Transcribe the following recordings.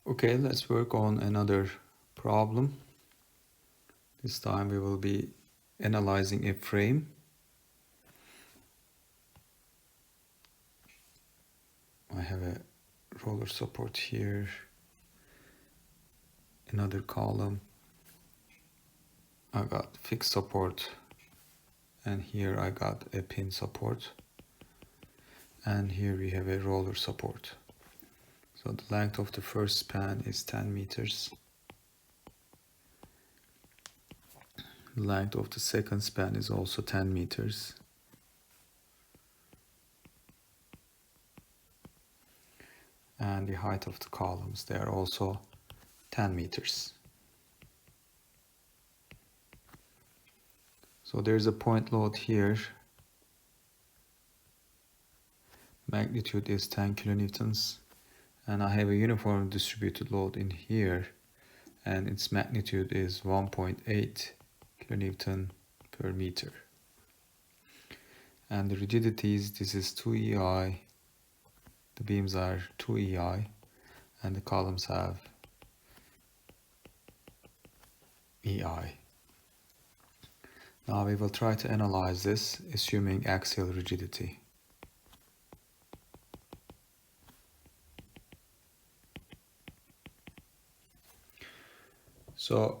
Okay, let's work on another problem. This time we will be analyzing a frame. I have a roller support here, another column. I got fixed support, and here I got a pin support, and here we have a roller support. So the length of the first span is 10 meters. The length of the second span is also 10 meters. And the height of the columns, they are also 10 meters. So there's a point load here. Magnitude is 10 kilonewtons. And I have a uniform distributed load in here, and its magnitude is 1.8 kilonewton per meter. And the rigidities, this is 2EI, the beams are 2EI, and the columns have EI. Now we will try to analyze this assuming axial rigidity. So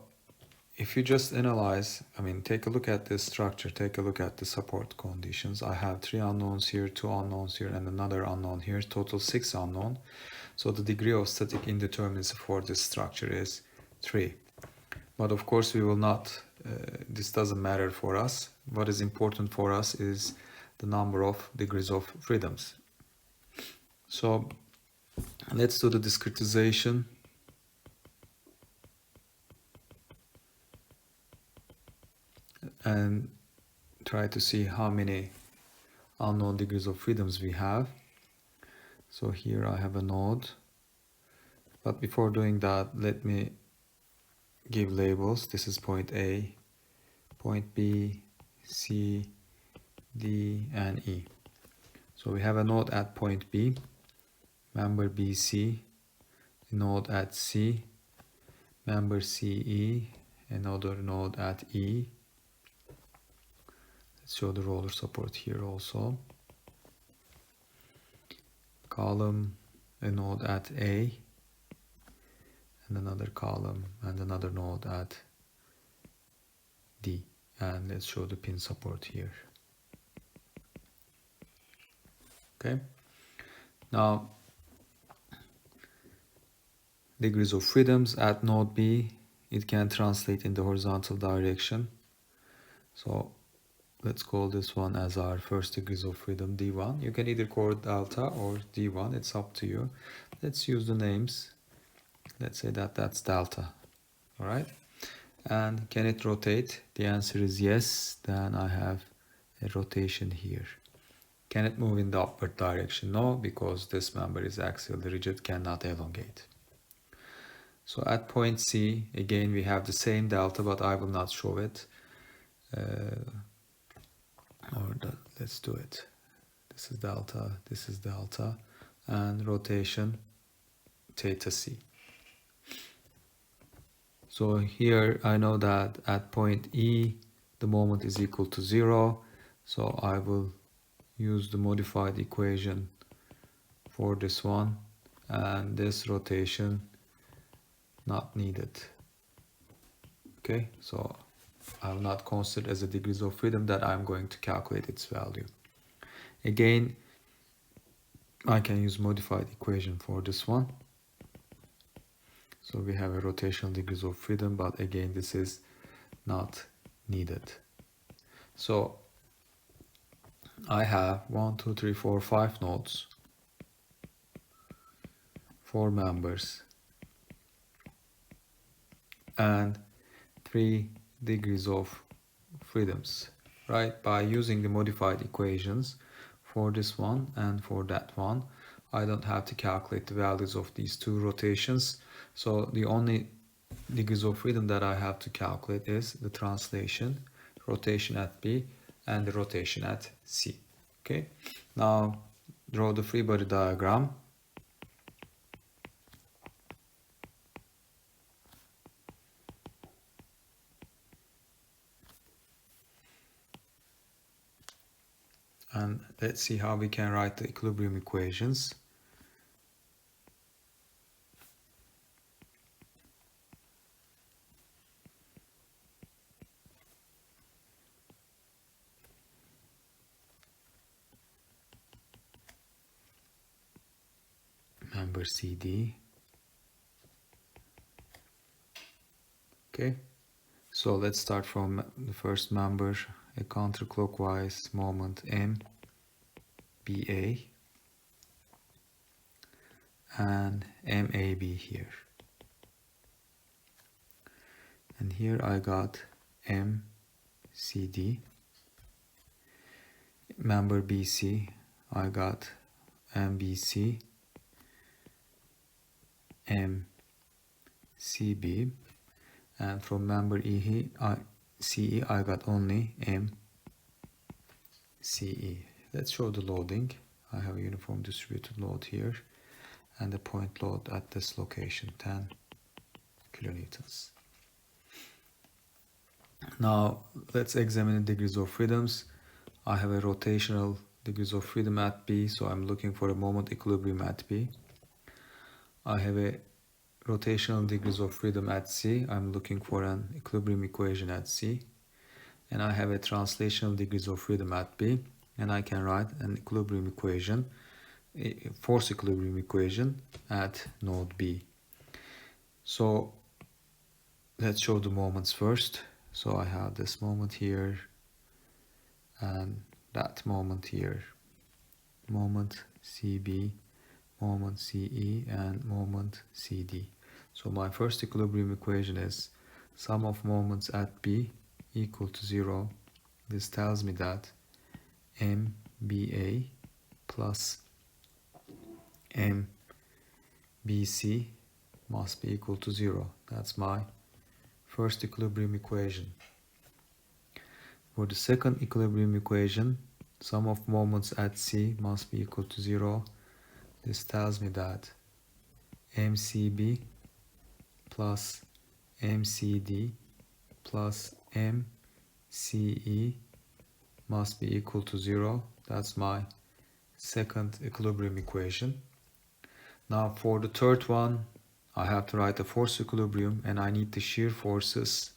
if you just analyze, take a look at this structure, take a look at the support conditions. I have 3 unknowns here, 2 unknowns here, and another unknown here, total 6 unknown. So the degree of static indeterminacy for this structure is 3. But of course we will not, this doesn't matter for us. What is important for us is the number of degrees of freedoms. So let's do the discretization. And try to see how many unknown degrees of freedoms we have. So here I have a node, but before doing that, let me give labels. This is point A, point B, C, D, and E. So we have a node at point B, member BC, a node at C, member CE, another node at E. Let's show the roller support here also. Column, a node at A, and another column and another node at D. And let's show the pin support here. Okay. Now, degrees of freedoms at node B, it can translate in the horizontal direction. So let's call this one as our first degrees of freedom, D1. You can either call it delta or D1, it's up to you. Let's use the names. Let's say that that's delta, all right? And can it rotate? The answer is yes. Then I have a rotation here. Can it move in the upward direction? No, because this member is axially rigid, cannot elongate. So at point C, again, we have the same delta, but I will not show it. Let's do it. This is delta, and rotation theta C. So here I know that at point E, the moment is equal to 0. So I will use the modified equation for this one, and this rotation not needed. Okay, so I will not consider as a degrees of freedom that I'm going to calculate its value. Again, I can use modified equation for this one. So we have a rotational degrees of freedom, but again, this is not needed. So I have 1, 2, 3, 4, 5 nodes, 4 members, and 3 degrees of freedoms, right? By using the modified equations for this one and for that one, I don't have to calculate the values of these 2 rotations. So the only degrees of freedom that I have to calculate is the translation, rotation at B, and the rotation at C. Okay, now draw the free body diagram. And let's see how we can write the equilibrium equations. Member CD. Okay, so let's start from the first member, a counterclockwise moment MBA and MAB here. And here I got MCD. Member BC, I got MBC, MCB, and from member CE I got only MCE. Let's show the loading. I have a uniform distributed load here and the point load at this location, 10 kilonewtons. Now let's examine the degrees of freedoms. I have a rotational degrees of freedom at B, so I'm looking for a moment equilibrium at B. I have a rotational degrees of freedom at C. I'm looking for an equilibrium equation at C. And I have a translational degrees of freedom at B. And I can write an equilibrium equation, a force equilibrium equation at node B. So let's show the moments first. So I have this moment here and that moment here. Moment CB, moment CE, and moment CD. So my first equilibrium equation is sum of moments at B equal to 0. This tells me that MBA plus MBC must be equal to 0. That's my first equilibrium equation. For the second equilibrium equation, sum of moments at C must be equal to 0. This tells me that MCB plus MCD plus MCE must be equal to 0. That's my second equilibrium equation. Now for the third one, I have to write a force equilibrium and I need the shear forces.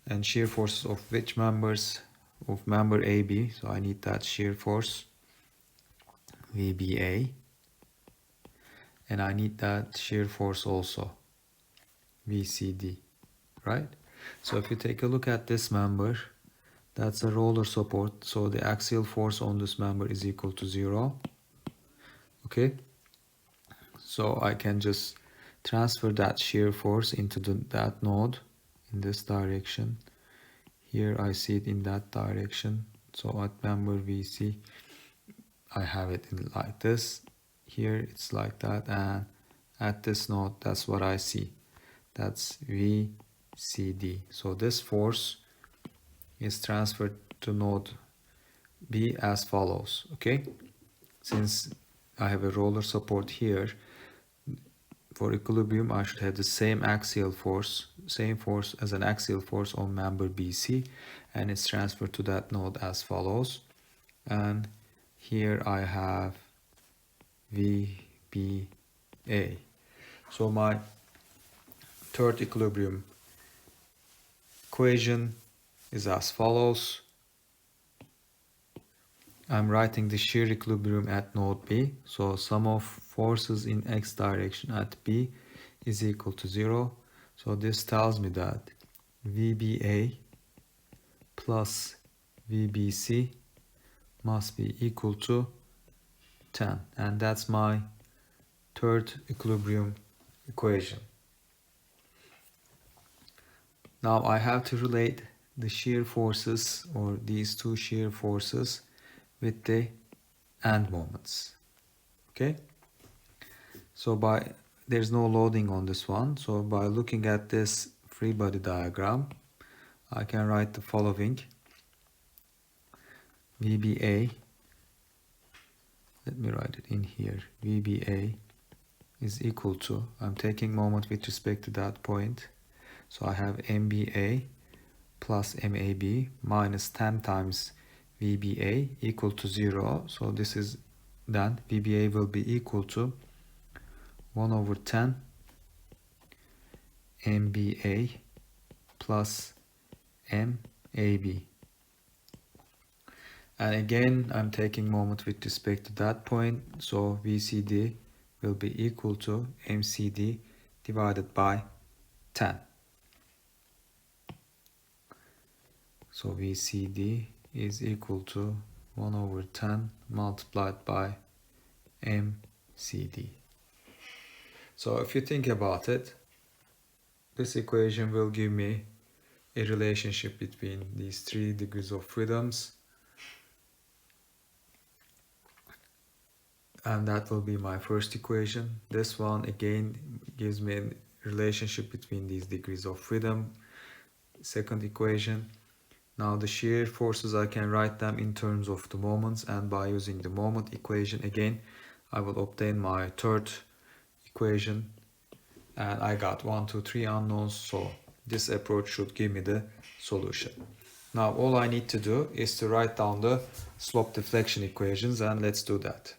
And shear forces of which members? Of member AB. So I need that shear force VBA. And I need that shear force also VCD, right? So if you take a look at this member, that's a roller support. So the axial force on this member is equal to 0. Okay. So I can just transfer that shear force into that node in this direction. Here I see it in that direction. So at member VC, I have it in like this. Here it's like that, and at this node, that's what I see. That's VCD. So this force is transferred to node B as follows. Okay, since I have a roller support here, for equilibrium I should have the same axial force, same force as an axial force on member BC, and it's transferred to that node as follows. And here I have VBA. So my third equilibrium equation is as follows. I'm writing the shear equilibrium at node B. So sum of forces in x direction at B is equal to 0. So this tells me that VBA plus VBC must be equal to 10. And that's my third equilibrium equation. Now I have to relate the shear forces, or these two shear forces, with the end moments. Okay, so there's no loading on this one, so by looking at this free body diagram, I can write the following. VBA, let me write it in here, VBA is equal to, I'm taking moment with respect to that point, so I have MBA plus MAB minus 10 times VBA equal to 0. So this is then VBA will be equal to 1 over 10 MBA plus MAB. And again, I'm taking moment with respect to that point. So VCD will be equal to MCD divided by 10. So VCD is equal to 1 over 10 multiplied by MCD. So if you think about it, this equation will give me a relationship between these 3 degrees of freedoms. And that will be my first equation. This one again gives me a relationship between these degrees of freedom. Second equation. Now the shear forces, I can write them in terms of the moments, and by using the moment equation again I will obtain my third equation, and I got 1, 2, 3 unknowns, so this approach should give me the solution. Now all I need to do is to write down the slope deflection equations, and let's do that.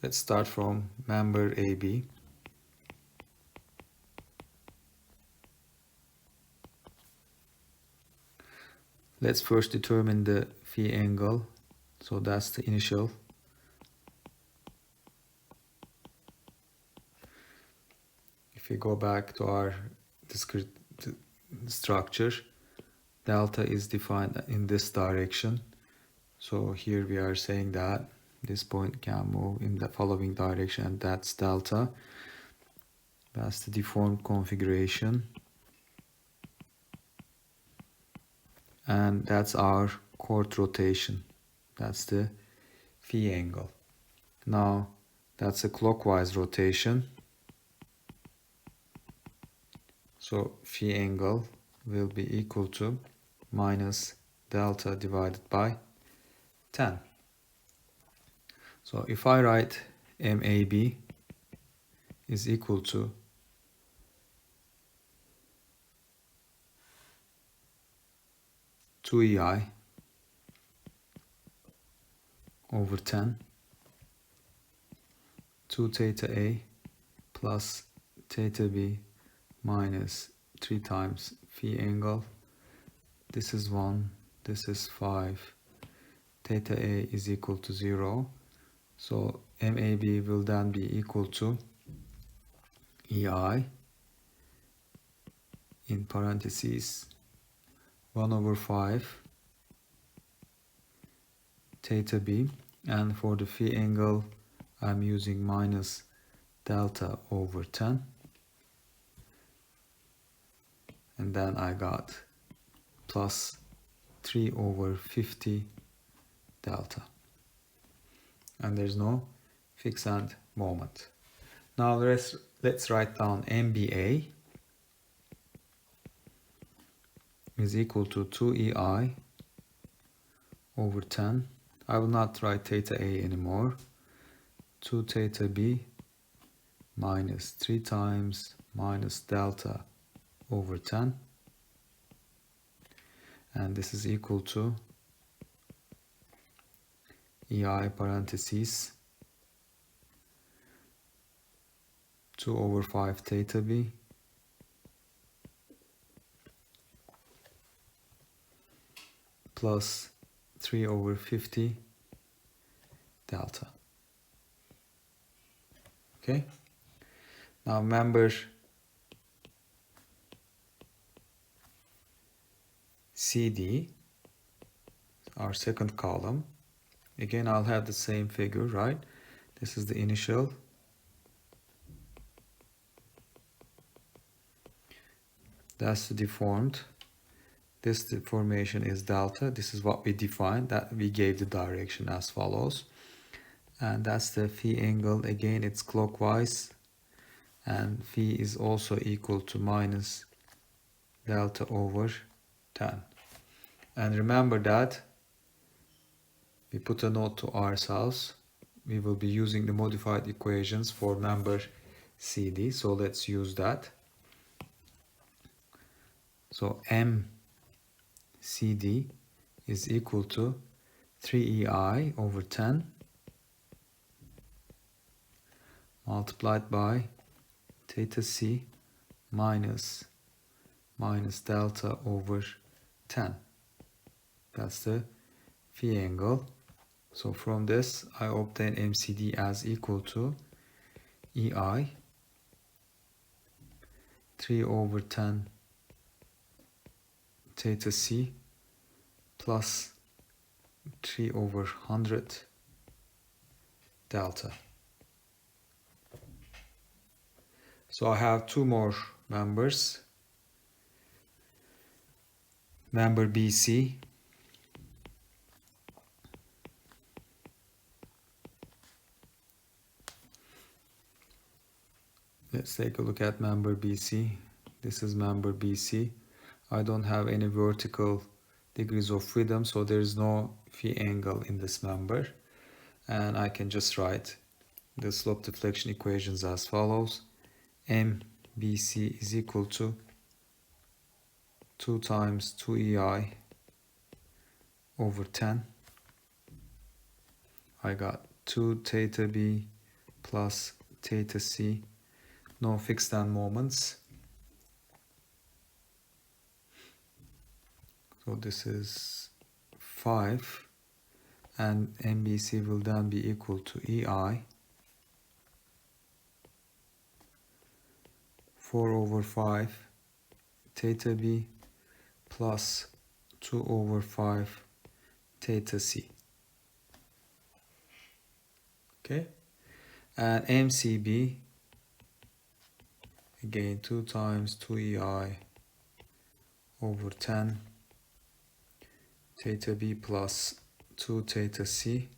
Let's start from member AB. Let's first determine the phi angle. So that's the initial. If we go back to our discrete structure, delta is defined in this direction. So here we are saying that this point can move in the following direction, and that's delta. That's the deformed configuration. And that's our chord rotation. That's the phi angle. Now that's a clockwise rotation. So phi angle will be equal to minus delta divided by 10. So if I write MAB is equal to two EI over 10, 2 theta A plus theta B minus 3 times phi angle. This is 1, this is 5. Theta A is equal to 0. So MAB will then be equal to EI in parentheses 1 over 5 theta B, and for the phi angle I'm using minus delta over 10, and then I got plus 3 over 50 delta, and there's no fixed end moment. Now let's write down MBA is equal to 2 EI over 10. I will not write theta A anymore. 2 theta B minus 3 times minus delta over 10. And this is equal to EI parentheses 2 over 5 theta B plus 3 over 50 delta. Okay. Now member CD, our second column. Again, I'll have the same figure, right? This is the initial. That's the deformed. This deformation is delta. This is what we defined, that we gave the direction as follows. And that's the phi angle. Again, it's clockwise. And phi is also equal to minus delta over 10. And remember that we put a note to ourselves. We will be using the modified equations for member CD. So let's use that. So MCD is equal to 3EI over 10 multiplied by theta C minus delta over 10. That's the phi angle. So from this, I obtain MCD as equal to EI 3 over 10 theta C plus 3 over 100 delta. So I have two more members. Member BC. Let's take a look at member BC. This is member BC. I don't have any vertical degrees of freedom, so there is no phi angle in this member. And I can just write the slope deflection equations as follows. MBC is equal to 2 times 2EI over 10. I got 2 theta B plus theta C. No fixed end moments. So this is 5. And MBC will then be equal to EI 4 over 5 theta B plus 2 over 5 theta C. Okay, and MCB, again 2 times 2EI over 10 theta B plus 2 theta C,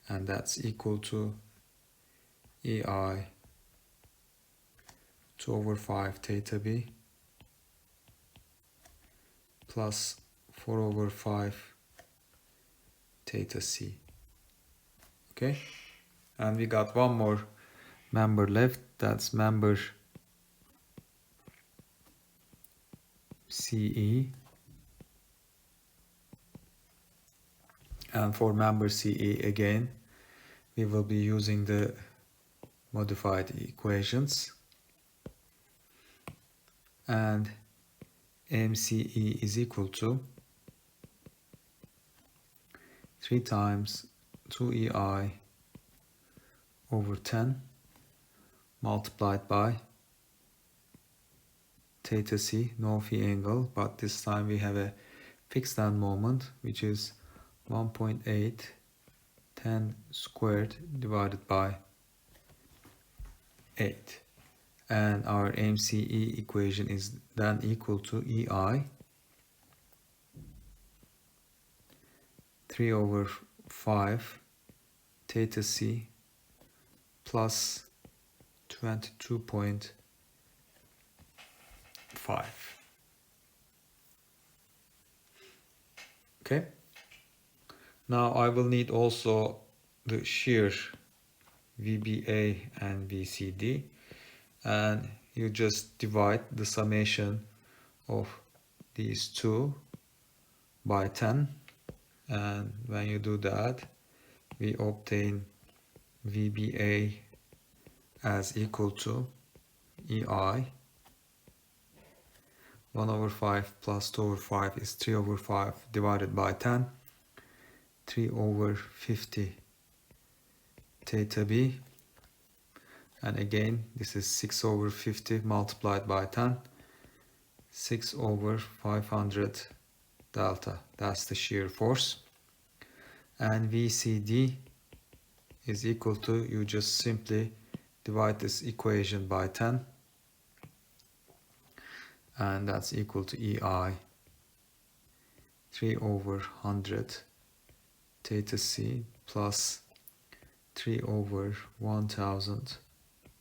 and that's equal to EI 2 over 5 theta B plus 4 over 5 theta C. Okay, and we got one more member left, that's member CE. And for member CE again, we will be using the modified equations. And MCE is equal to 3 times 2EI over 10 multiplied by theta C, no phi angle, but this time we have a fixed end moment, which is 1.8 10 squared divided by 8. And our MCE equation is then equal to EI 3 over 5 theta C plus 22.5. Okay. Now I will need also the shear VBA and VCD, and you just divide the summation of these two by 10, and when you do that we obtain VBA as equal to EI 1 over 5 plus 2 over 5 is 3 over 5 divided by 10, 3 over 50 theta B, and again this is 6 over 50 multiplied by 10, 6 over 500 delta, that's the shear force. And VCD is equal to, you just simply divide this equation by 10, and that's equal to EI 3 over 100 theta C plus 3 over 1000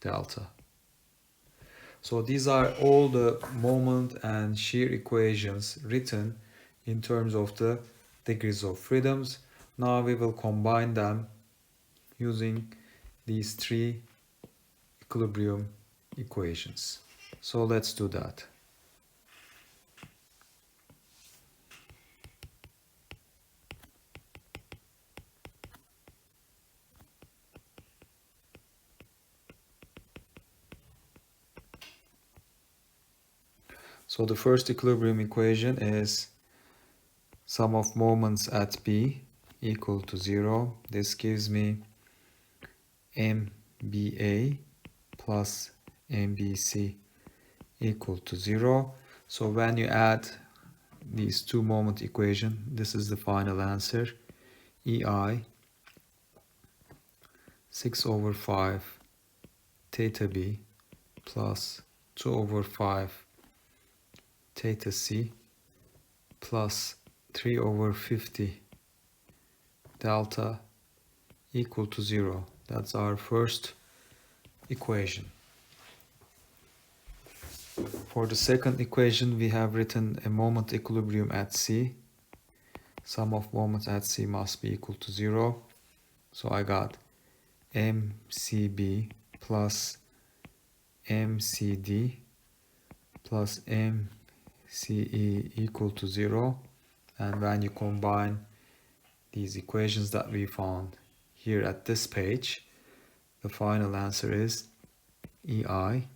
delta. So these are all the moment and shear equations written in terms of the degrees of freedoms. Now we will combine them using these three equilibrium equations. So let's do that. So the first equilibrium equation is sum of moments at B equal to 0. This gives me MBA plus MBC equal to 0. So when you add these two moment equation, this is the final answer. EI 6 over 5 theta B plus 2 over 5 theta C plus 3 over 50 delta equal to 0. That's our first equation. For the second equation, we have written a moment equilibrium at C. Sum of moments at C must be equal to 0. So I got MCB plus MCD plus MCE equal to 0. And when you combine these equations that we found here at this page, the final answer is EI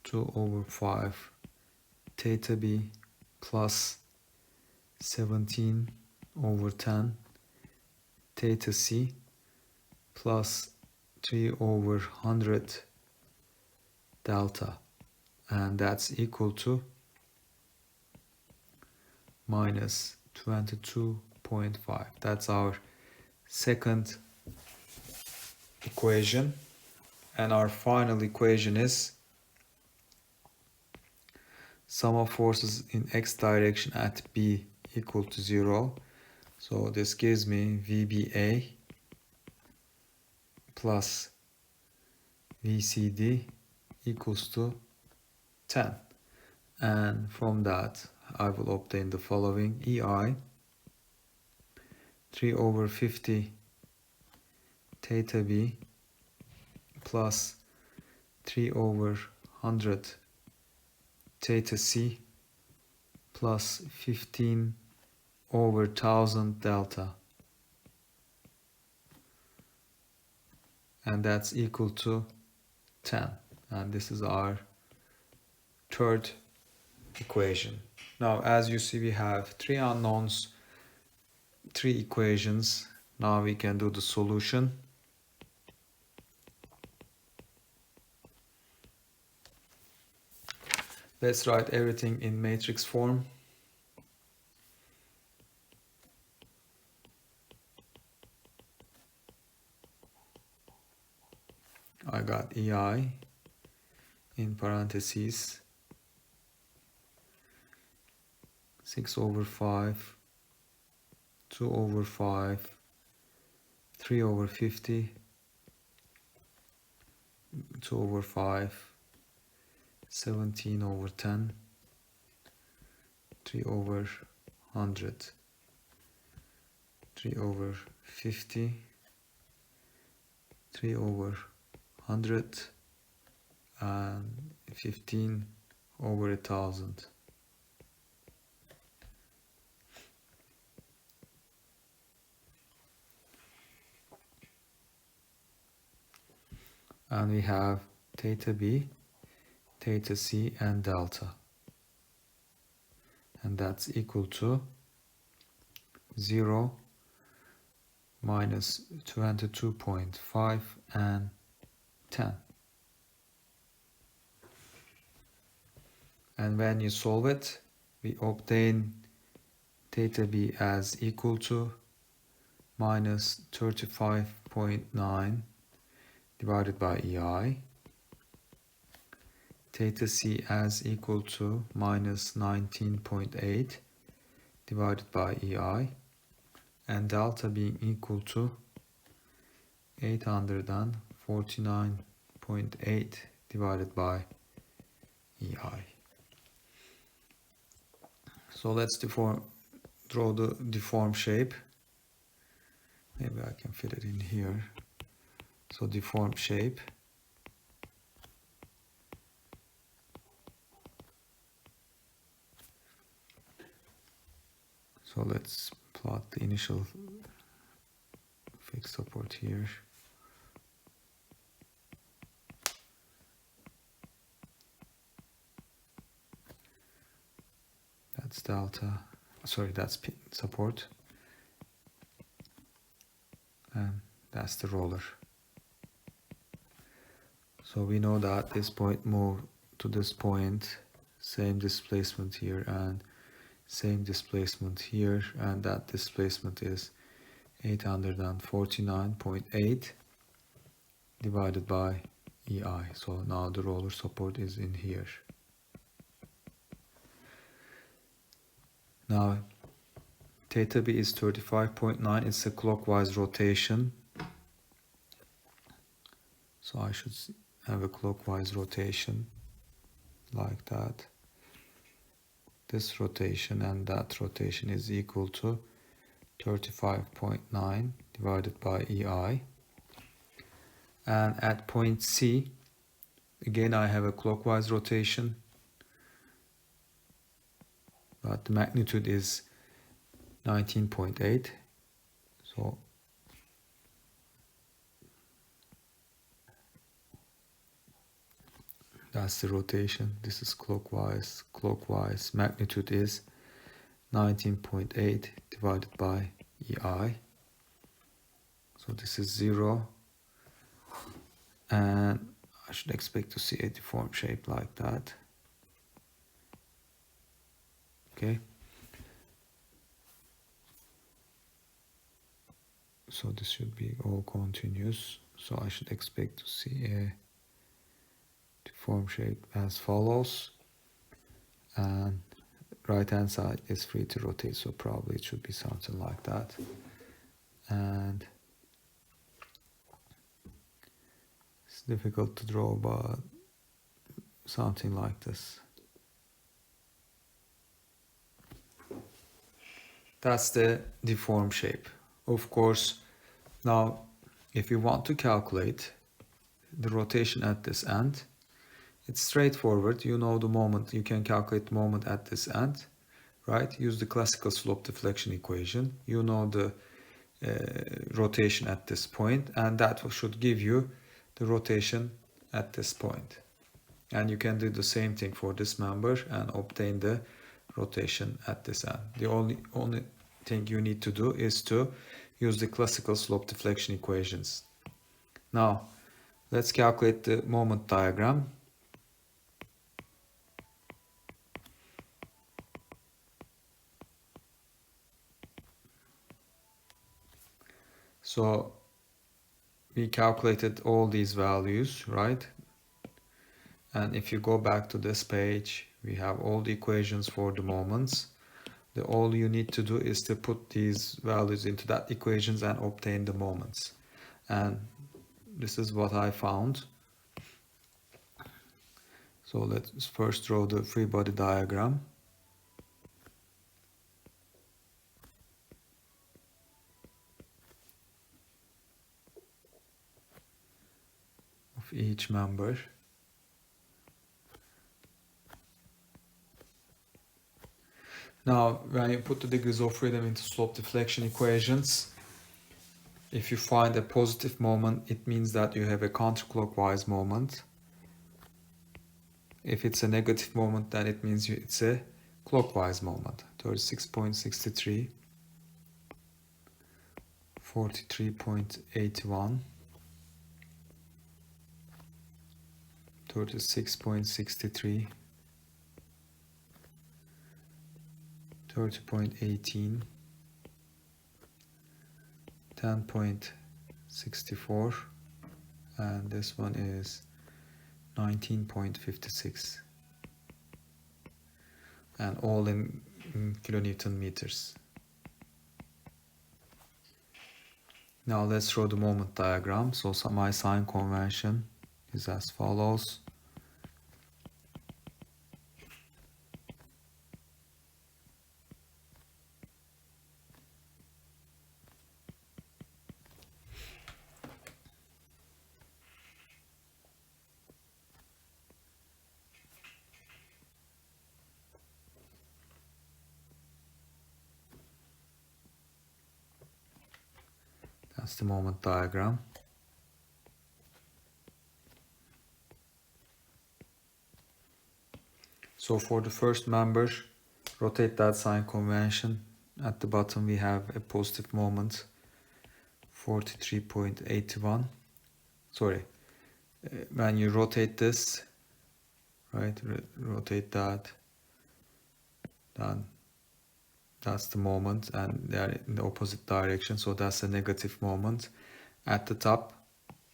2 over 5 theta B plus 17 over 10 theta C plus 3 over 100 delta, and that's equal to minus 22.5. That's our second equation, and our final equation is sum of forces in x direction at B equal to 0. So this gives me VBA plus VCD equals to 10. And from that, I will obtain the following: EI 3 over 50 theta B plus 3 over 100 theta C plus 15 over 1000 delta, and that's equal to 10. And this is our third equation. Now, as you see, we have three unknowns, three equations. Now we can do the solution. Let's write everything in matrix form. I got EI in parentheses 6 over 5, 2 over 5, 3 over 50, 2 over 5, 17 over 10, 3 over 100, 3 over 50, 3 over 100, and 15 over 1000. And we have theta B, theta C, and delta. And that's equal to 0, minus 22.5, and 10. And when you solve it, we obtain theta B as equal to minus 35.9 divided by EI, theta C as equal to minus 19.8 divided by EI, and delta being equal to 849.8 0.8 divided by EI. So let's draw the deform shape. Maybe I can fit it in here. So deform shape. So let's plot the initial fixed support here. That's delta, sorry, that's support. And that's the roller. So we know that this point moved to this point, same displacement here and same displacement here, and that displacement is 849.8 divided by EI. So now the roller support is in here. Now theta B is 35.9. It's a clockwise rotation. So I should have a clockwise rotation like that. This rotation and that rotation is equal to 35.9 divided by EI. And at point C, again I have a clockwise rotation, but the magnitude is 19.8. So that's the rotation. This is clockwise. Clockwise magnitude is 19.8 divided by EI. So this is 0. And I should expect to see a deformed shape like that. Okay. So this should be all continuous. So I should expect to see a deformed shape as follows. And right hand side is free to rotate, so probably it should be something like that. And it's difficult to draw, but something like this. That's the deformed shape. Of course, now if you want to calculate the rotation at this end, it's straightforward. You know the moment, you can calculate the moment at this end, right? Use the classical slope deflection equation. You know the rotation at this point, and that should give you the rotation at this point. And you can do the same thing for this member and obtain the rotation at this end. The only thing you need to do is to use the classical slope deflection equations. Now, let's calculate the moment diagram. So we calculated all these values, right? And if you go back to this page, we have all the equations for the moments. All you need to do is to put these values into that equations and obtain the moments. And this is what I found. So let's first draw the free body diagram. Of each member. Now, when you put the degrees of freedom into slope deflection equations, if you find a positive moment, it means that you have a counterclockwise moment. If it's a negative moment, then it means it's a clockwise moment. 36.63, 43.81, 36.63, 30.18, 10.64, and this one is 19.56, and all in kilonewton meters. Now let's draw the moment diagram. So my sign convention is as follows. That's the moment diagram. So for the first member, rotate that sign convention. At the bottom we have a positive moment, 43.81. Sorry, when you rotate this, right, rotate that, then that's the moment, and they're in the opposite direction, so that's a negative moment. At the top,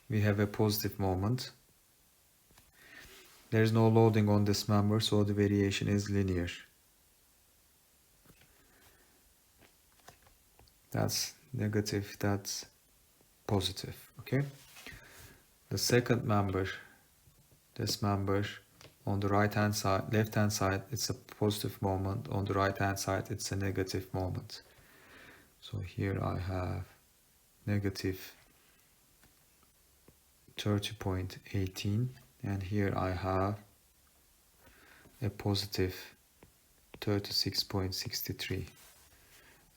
we have a positive moment. There is no loading on this member, so the variation is linear. That's negative, that's positive, okay? The second member, this member, on the right hand side, left hand side, it's a positive moment. On the right hand side, it's a negative moment. So here I have negative 30.18, and here I have a positive 36.63.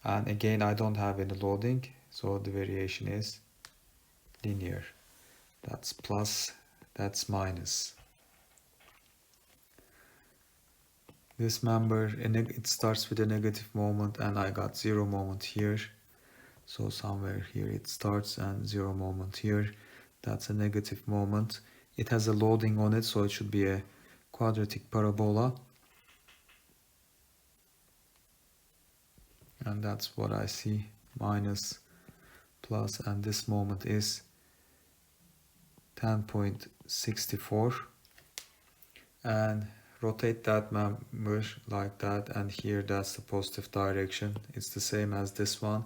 And again, I don't have any loading, so the variation is linear. That's plus, that's minus. This member, it starts with a negative moment, and I got 0 moment here. So somewhere here it starts and 0 moment here. That's a negative moment. It has a loading on it, so it should be a quadratic parabola. And that's what I see, minus, plus, and this moment is 10.64. And rotate that member like that, and here that's the positive direction. It's the same as this one,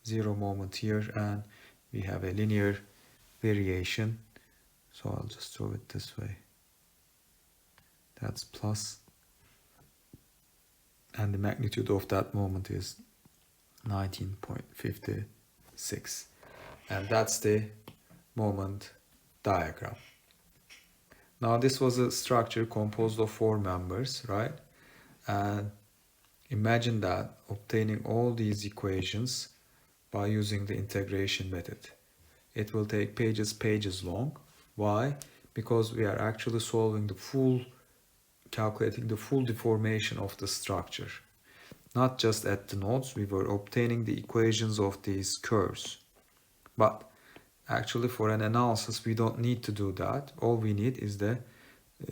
0 moment here, and we have a linear variation. So I'll just draw it this way. That's plus, and the magnitude of that moment is 19.56, and that's the moment diagram. Now this was a structure composed of 4 members, right? And imagine that obtaining all these equations by using the integration method. It will take pages long. Why? Because we are actually calculating the full deformation of the structure. Not just at the nodes, we were obtaining the equations of these curves. But actually for an analysis, we don't need to do that. All we need is the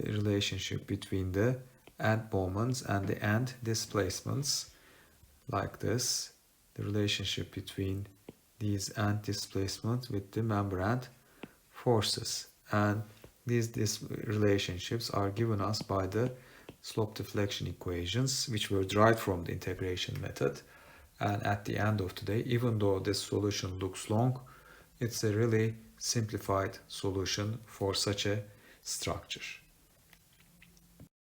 relationship between the end moments and the end displacements, like this. The relationship between these end displacements with the member end forces. And these relationships are given us by the slope deflection equations, which were derived from the integration method. And at the end of today, even though this solution looks long, it's a really simplified solution for such a structure.